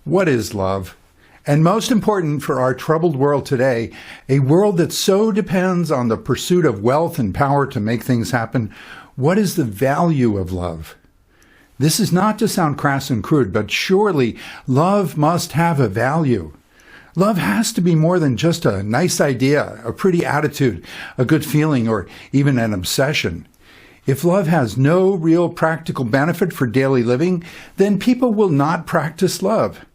What is love? And most important for our troubled world today, a world that so depends on the pursuit of wealth and power to make things happen, what is the value of love? This is not to sound crass and crude, but surely love must have a value. Love has to be more than just a nice idea, a pretty attitude, a good feeling, or even an obsession. If love has no real practical benefit for daily living, then people will not practice love.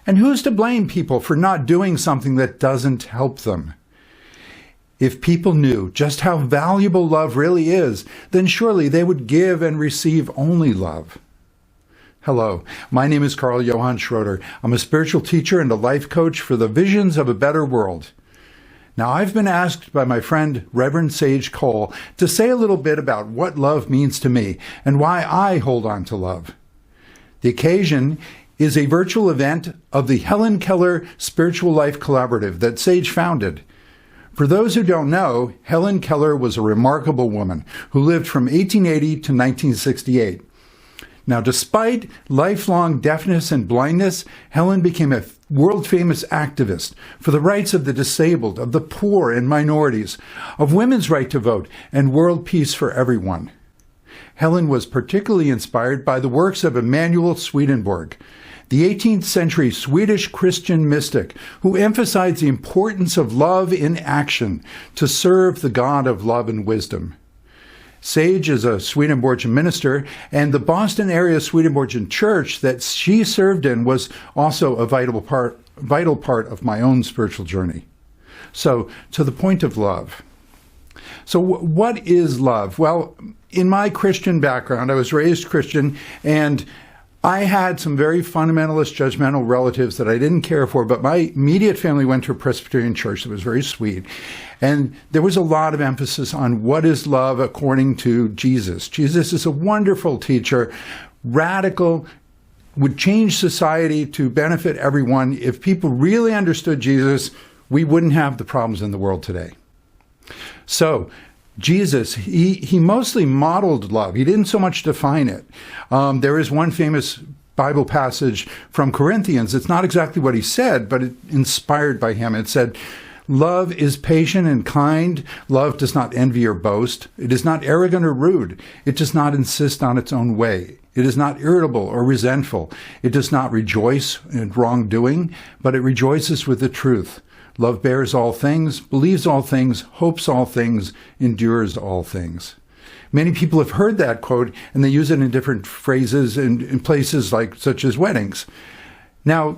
And who's to blame people for not doing something that doesn't help them? If people knew just how valuable love really is, then surely they would give and receive only love. Hello, my name is Carl Johann Schroeder. I'm a spiritual teacher and a life coach for the visions of a better world. Now, I've been asked by my friend Reverend Sage Cole to say a little bit about what love means to me and why I hold on to love. The occasion is a virtual event of the Helen Keller Spiritual Life Collaborative that Sage founded. For those who don't know, Helen Keller was a remarkable woman who lived from 1880 to 1968. Now, despite lifelong deafness and blindness, Helen became a world-famous activist for the rights of the disabled, of the poor and minorities, of women's right to vote, and world peace for everyone. Helen was particularly inspired by the works of Emanuel Swedenborg, the 18th century Swedish Christian mystic who emphasized the importance of love in action to serve the God of love and wisdom. Sage is a Swedenborgian minister, and the Boston area Swedenborgian church that she served in was also a vital part of my own spiritual journey. So, to the point of love. So what is love? Well, in my Christian background, I was raised Christian, and I had some very fundamentalist, judgmental relatives that I didn't care for, but my immediate family went to a Presbyterian church that was very sweet. And there was a lot of emphasis on what is love according to Jesus. Jesus is a wonderful teacher, radical, would change society to benefit everyone. If people really understood Jesus, we wouldn't have the problems in the world today. So, Jesus, he mostly modeled love. He didn't so much define it. There is one famous Bible passage from Corinthians. It's not exactly what he said, but it's inspired by him. It said, "Love is patient and kind. Love does not envy or boast. It is not arrogant or rude. It does not insist on its own way. It is not irritable or resentful. It does not rejoice in wrongdoing, but it rejoices with the truth. Love bears all things, believes all things, hopes all things, endures all things." Many people have heard that quote, and they use it in different phrases in places like such as weddings. Now,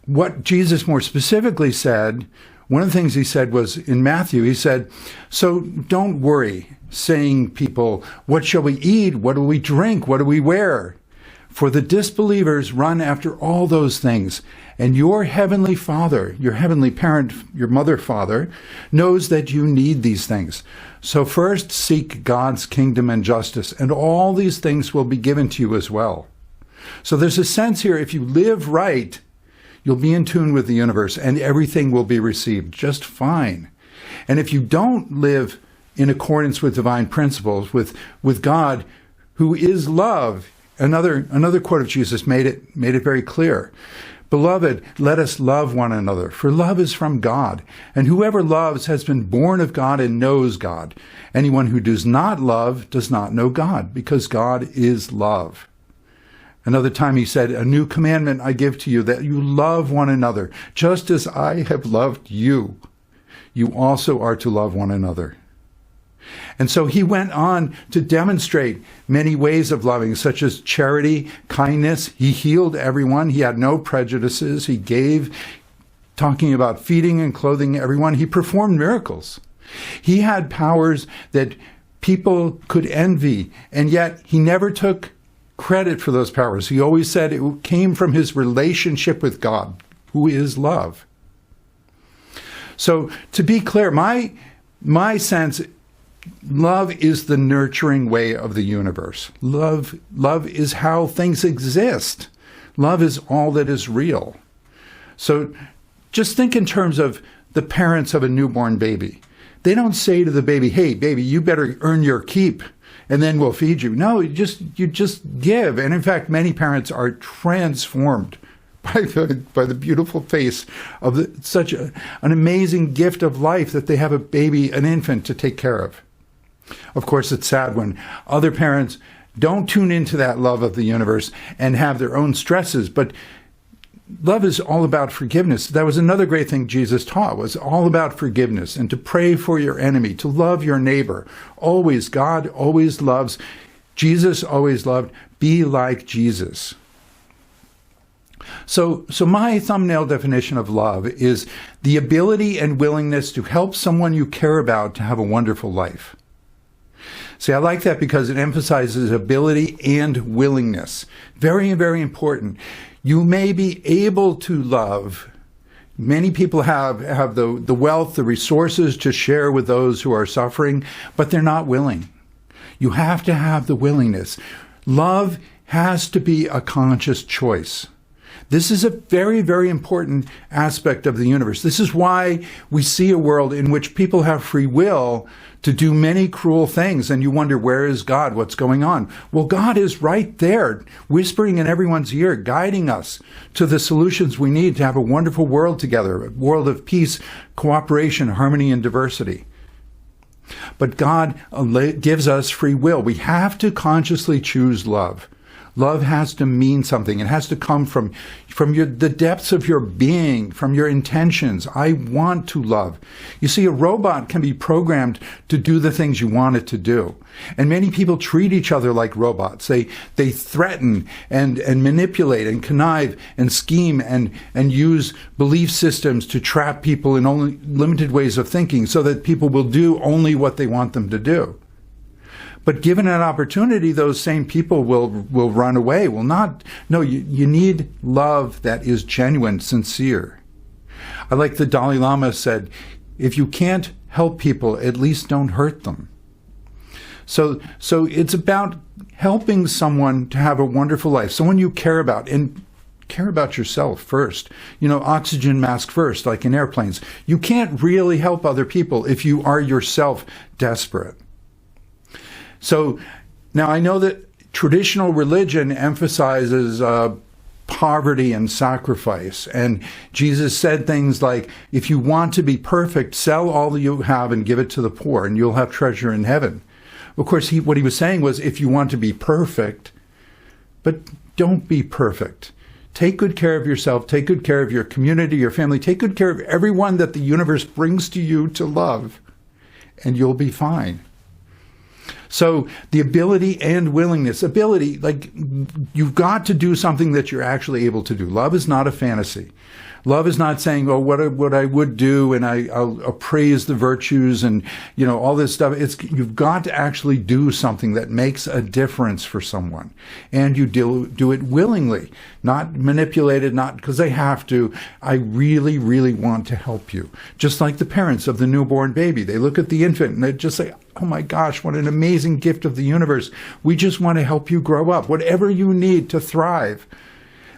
what Jesus more specifically said, one of the things he said was in Matthew, he said, "So don't worry, saying people, what shall we eat? What do we drink? What do we wear? For the disbelievers run after all those things, and your heavenly Father, your heavenly parent, your mother, father, knows that you need these things. So first seek God's kingdom and justice, and all these things will be given to you as well." So there's a sense here, if you live right, you'll be in tune with the universe, and everything will be received just fine. And if you don't live in accordance with divine principles, with God, who is love, Another quote of Jesus made it very clear. "Beloved, let us love one another, for love is from God, and whoever loves has been born of God and knows God. Anyone who does not love does not know God, because God is love." Another time he said, "A new commandment I give to you, that you love one another, just as I have loved you. You also are to love one another." And so he went on to demonstrate many ways of loving, such as charity, kindness. He healed everyone. He had no prejudices. He gave, talking about feeding and clothing everyone. He performed miracles. He had powers that people could envy, and yet he never took credit for those powers. He always said it came from his relationship with God, who is love. So to be clear, my sense, love is the nurturing way of the universe. Love is how things exist. Love is all that is real. So just think in terms of the parents of a newborn baby. They don't say to the baby, "Hey, baby, you better earn your keep, and then we'll feed you." No, you just give. And in fact, many parents are transformed by the beautiful face of such an amazing gift of life that they have a baby, an infant, to take care of. Of course, it's sad when other parents don't tune into that love of the universe and have their own stresses, but love is all about forgiveness. That was another great thing Jesus taught, was all about forgiveness and to pray for your enemy, to love your neighbor. Always, God always loves. Jesus always loved. Be like Jesus. So my thumbnail definition of love is the ability and willingness to help someone you care about to have a wonderful life. See, I like that because it emphasizes ability and willingness. Very, very important. You may be able to love. Many people have the wealth, the resources to share with those who are suffering, but they're not willing. You have to have the willingness. Love has to be a conscious choice. This is a very, very important aspect of the universe. This is why we see a world in which people have free will to do many cruel things, and you wonder, where is God? What's going on? Well, God is right there, whispering in everyone's ear, guiding us to the solutions we need to have a wonderful world together, a world of peace, cooperation, harmony, and diversity. But God gives us free will. We have to consciously choose love. Love has to mean something. It has to come from the depths of your being, from your intentions. I want to love. You see, a robot can be programmed to do the things you want it to do. And many people treat each other like robots. They threaten and manipulate and connive and scheme and use belief systems to trap people in only limited ways of thinking so that people will do only what they want them to do. But given an opportunity, those same people will run away, will not. No, you need love that is genuine, sincere. I like the Dalai Lama said, if you can't help people, at least don't hurt them. So it's about helping someone to have a wonderful life, someone you care about, and care about yourself first. Oxygen mask first, like in airplanes. You can't really help other people if you are yourself desperate. So now I know that traditional religion emphasizes poverty and sacrifice. And Jesus said things like, if you want to be perfect, sell all that you have and give it to the poor, and you'll have treasure in heaven. Of course, what he was saying was, if you want to be perfect, but don't be perfect. Take good care of yourself. Take good care of your community, your family. Take good care of everyone that the universe brings to you to love, and you'll be fine. So the ability and willingness, like you've got to do something that you're actually able to do. Love is not a fantasy. Love is not saying, oh, what I would do, and I'll appraise the virtues and, all this stuff. You've got to actually do something that makes a difference for someone. And you do it willingly, not manipulated, not because they have to. I really, really want to help you. Just like the parents of the newborn baby. They look at the infant and they just say, oh my gosh, what an amazing gift of the universe. We just want to help you grow up. Whatever you need to thrive.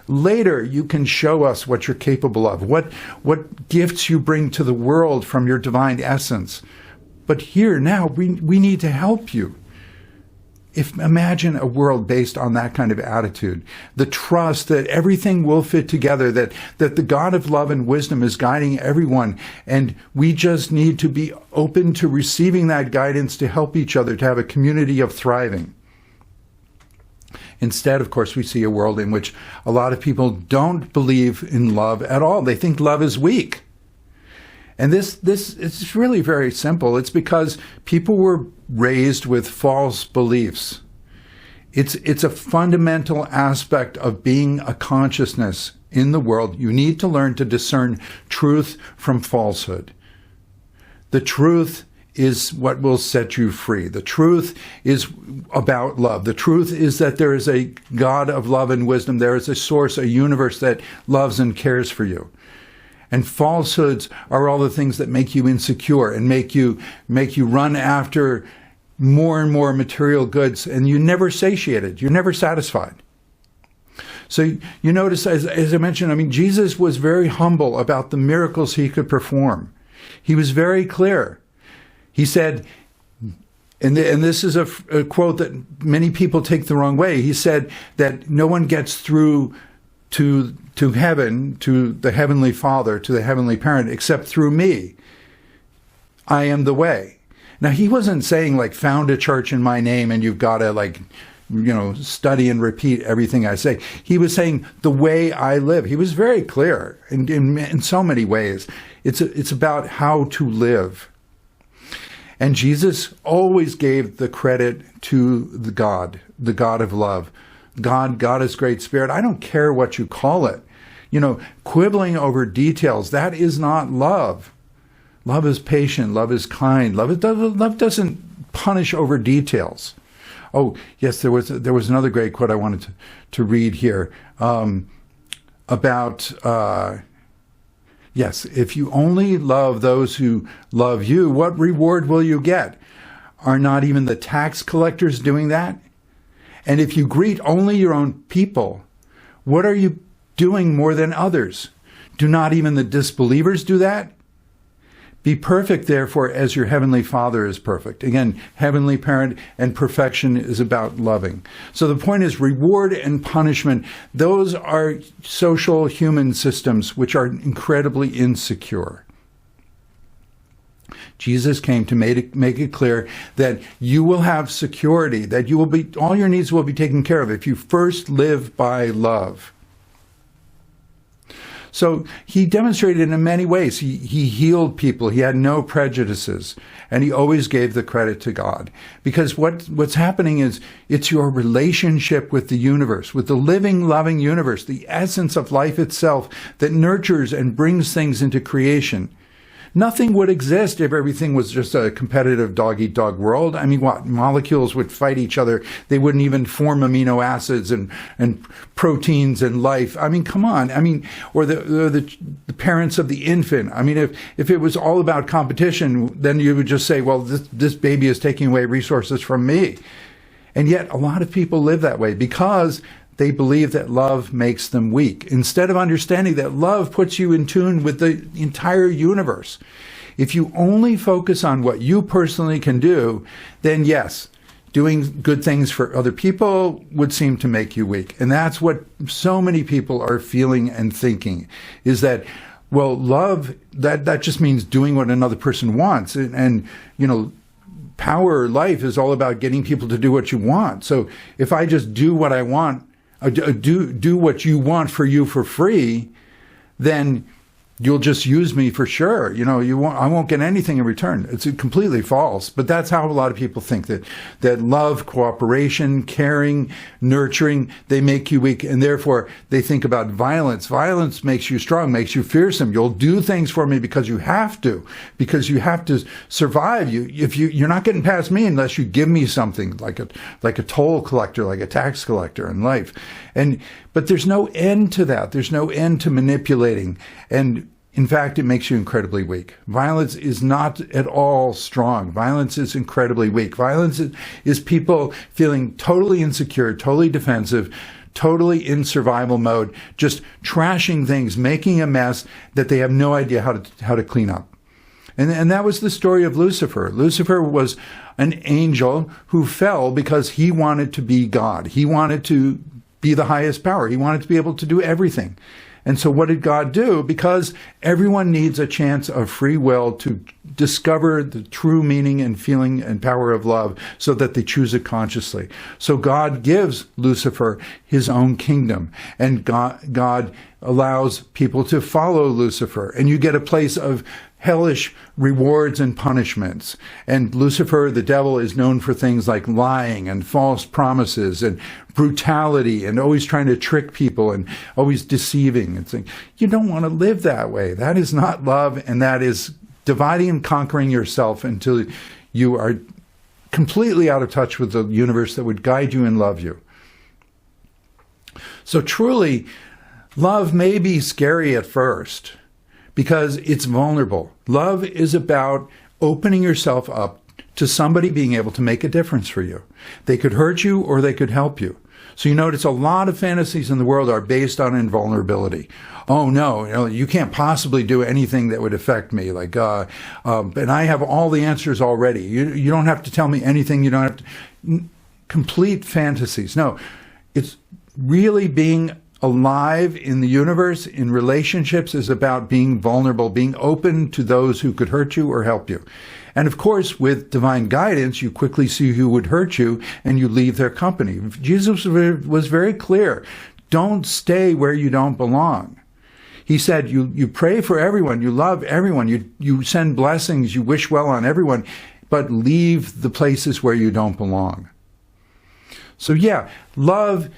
Later, you can show us what you're capable of, what gifts you bring to the world from your divine essence. But here, now, we need to help you. Imagine a world based on that kind of attitude, the trust that everything will fit together, that the God of love and wisdom is guiding everyone, and we just need to be open to receiving that guidance to help each other, to have a community of thriving. Instead, of course, we see a world in which a lot of people don't believe in love at all. They think love is weak. And this it's really very simple. It's because people were raised with false beliefs. It's a fundamental aspect of being a consciousness in the world. You need to learn to discern truth from falsehood. The truth is what will set you free. The truth is about love. The truth is that there is a God of love and wisdom. There is a source, a universe that loves and cares for you. And falsehoods are all the things that make you insecure and make you run after more and more material goods, and you're never satiated. You're never satisfied. So you notice, as I mentioned, Jesus was very humble about the miracles he could perform. He was very clear. He said, and this is a quote that many people take the wrong way. He said that no one gets through to heaven, to the Heavenly Father, to the Heavenly Parent, except through me. I am the way. Now, he wasn't saying, like, found a church in my name and you've got to, like, study and repeat everything I say. He was saying the way I live. He was very clear in so many ways. It's about how to live. And Jesus always gave the credit to the God of love. God is great spirit. I don't care what you call it. Quibbling over details, that is not love. Love is patient. Love is kind. Love doesn't punish over details. Oh, yes, there was another great quote I wanted to read here about, yes, if you only love those who love you, what reward will you get? Are not even the tax collectors doing that? And if you greet only your own people, what are you doing more than others? Do not even the disbelievers do that? Be perfect, therefore, as your heavenly Father is perfect. Again, heavenly parent, and perfection is about loving. So the point is, reward and punishment, those are social human systems which are incredibly insecure. Jesus came to make it clear that you will have security, that all your needs will be taken care of if you first live by love. So he demonstrated in many ways. He healed people. He had no prejudices. And he always gave the credit to God. Because what's happening is it's your relationship with the universe, with the living, loving universe, the essence of life itself that nurtures and brings things into creation. Nothing would exist if everything was just a competitive dog-eat-dog world. I mean, what? Molecules would fight each other. They wouldn't even form amino acids and proteins and life. I mean, come on. I mean, or the parents of the infant. I mean, if it was all about competition, then you would just say, well, this baby is taking away resources from me. And yet a lot of people live that way because they believe that love makes them weak, instead of understanding that love puts you in tune with the entire universe. If you only focus on what you personally can do, then yes, doing good things for other people would seem to make you weak. And that's what so many people are feeling and thinking, is that, well, love, that just means doing what another person wants. And power or life is all about getting people to do what you want. So if I just do what I want, do what you want for you for free, then you'll just use me for sure. I won't get anything in return. It's completely false. But that's how a lot of people think, that love, cooperation, caring, nurturing, they make you weak. And therefore, they think about violence. Violence makes you strong, makes you fearsome. You'll do things for me because you have to survive. You're not getting past me unless you give me something, like a toll collector, like a tax collector in life. But there's no end to that. There's no end to manipulating. And in fact, it makes you incredibly weak. Violence is not at all strong. Violence is incredibly weak. Violence is people feeling totally insecure, totally defensive, totally in survival mode, just trashing things, making a mess that they have no idea how to clean up. And that was the story of Lucifer. Lucifer was an angel who fell because he wanted to be God. He wanted to be the highest power. He wanted to be able to do everything. And so what did God do? Because everyone needs a chance of free will to discover the true meaning and feeling and power of love so that they choose it consciously. So God gives Lucifer his own kingdom, and God allows people to follow Lucifer. And you get a place of hellish rewards and punishments. And Lucifer, the devil, is known for things like lying and false promises and brutality and always trying to trick people and always deceiving. And saying, you don't want to live that way. That is not love, and that is dividing and conquering yourself until you are completely out of touch with the universe that would guide you and love you. So truly, love may be scary at first, because it's vulnerable. Love is about opening yourself up to somebody being able to make a difference for you. They could hurt you or they could help you. So you notice a lot of fantasies in the world are based on invulnerability. Oh no, you can't possibly do anything that would affect me. And I have all the answers already. You don't have to tell me anything. You don't have to. Complete fantasies. No, it's really being alive in the universe, in relationships, is about being vulnerable, being open to those who could hurt you or help you. And of course, with divine guidance, you quickly see who would hurt you and you leave their company. Jesus was very clear. Don't stay where you don't belong. He said, you pray for everyone, you love everyone, you send blessings, you wish well on everyone, but leave the places where you don't belong. So yeah, love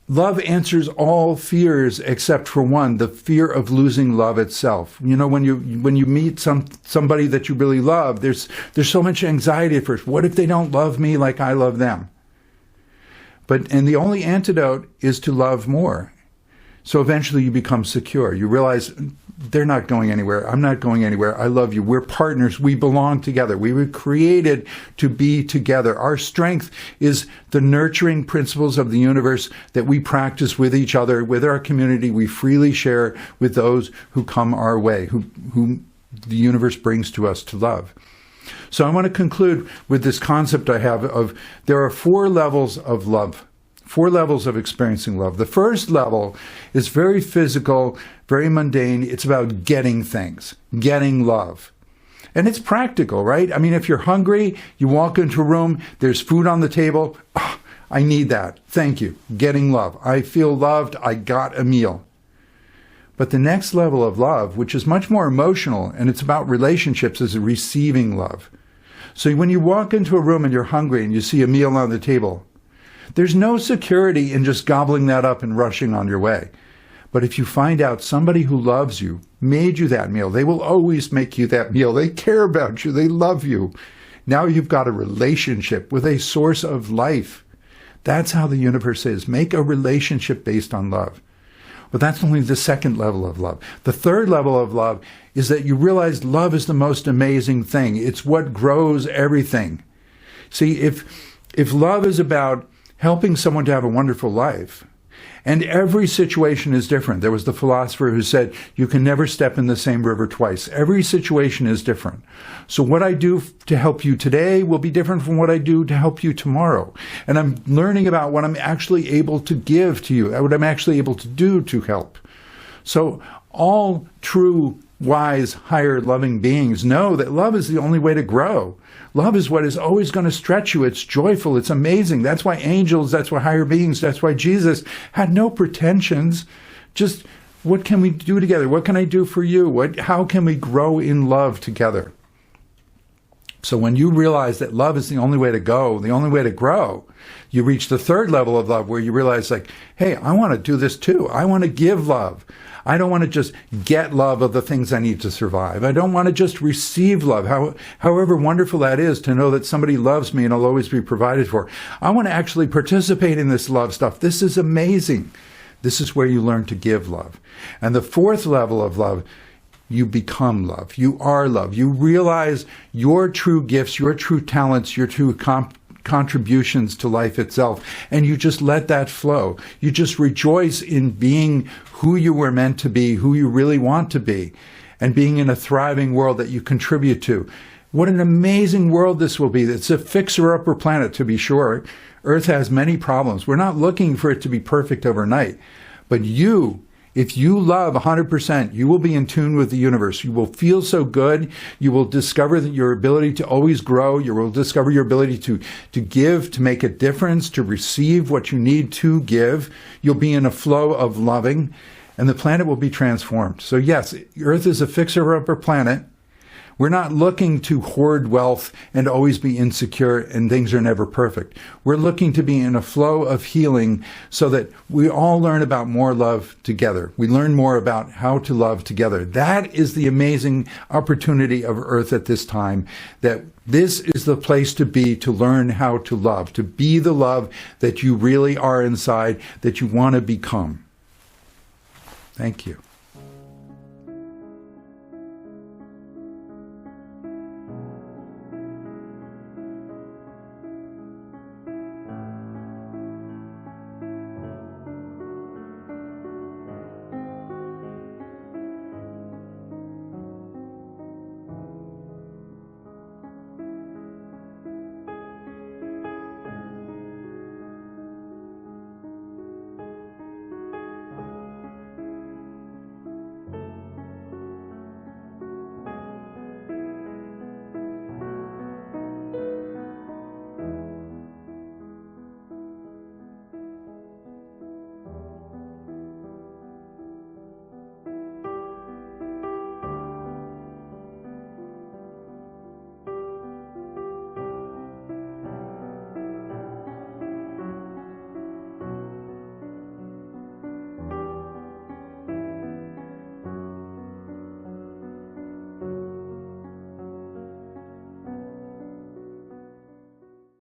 answers all fears except for one, the fear of losing love itself. You know, when you meet somebody that you really love, there's so much anxiety at first. What if they don't love me like I love them? And the only antidote is to love more. So eventually you become secure. You realize they're not going anywhere. I'm not going anywhere. I love you. We're partners. We belong together. We were created to be together. Our strength is the nurturing principles of the universe that we practice with each other, with our community. We freely share with those who come our way, whom the universe brings to us to love. So I want to conclude with this concept I have of there are 4 levels of love. 4 levels of experiencing love. The first level is very physical, very mundane. It's about getting things, getting love. And it's practical, right? I mean, if you're hungry, you walk into a room, there's food on the table. Oh, I need that. Thank you. Getting love. I feel loved. I got a meal. But the next level of love, which is much more emotional, and it's about relationships, is receiving love. So when you walk into a room and you're hungry and you see a meal on the table, there's no security in just gobbling that up and rushing on your way. But if you find out somebody who loves you made you that meal, they will always make you that meal. They care about you. They love you. Now you've got a relationship with a source of life. That's how the universe is. Make a relationship based on love. But that's only the second level of love. The third level of love is that you realize love is the most amazing thing. It's what grows everything. See, if love is about helping someone to have a wonderful life, and every situation is different. There was the philosopher who said, you can never step in the same river twice. Every situation is different. So what I do to help you today will be different from what I do to help you tomorrow. And I'm learning about what I'm actually able to give to you, what I'm actually able to do to help. So all true, wise, higher, loving beings know that love is the only way to grow. Love is what is always going to stretch you. It's joyful. It's amazing. That's why angels, that's why higher beings, that's why Jesus had no pretensions. Just what can we do together? What can I do for you? How can we grow in love together? So when you realize that love is the only way to go, the only way to grow, you reach the third level of love where you realize like, hey, I want to do this too. I want to give love. I don't want to just get love of the things I need to survive. I don't want to just receive love, however wonderful that is to know that somebody loves me and I'll always be provided for. I want to actually participate in this love stuff. This is amazing. This is where you learn to give love. And the fourth level of love, you become love. You are love. You realize your true gifts, your true talents, your true contributions to life itself, and you just let that flow. You just rejoice in being who you were meant to be, who you really want to be, and being in a thriving world that you contribute to. What an amazing world this will be. It's a fixer-upper planet, to be sure. Earth has many problems. We're not looking for it to be perfect overnight. But you, if you love 100%, you will be in tune with the universe. You will feel so good. You will discover that your ability to always grow. You will discover your ability to give, to make a difference, to receive what you need to give. You'll be in a flow of loving, and the planet will be transformed. So yes, Earth is a fixer-upper planet. We're not looking to hoard wealth and always be insecure and things are never perfect. We're looking to be in a flow of healing so that we all learn about more love together. We learn more about how to love together. That is the amazing opportunity of Earth at this time, that this is the place to be, to learn how to love, to be the love that you really are inside, that you want to become. Thank you.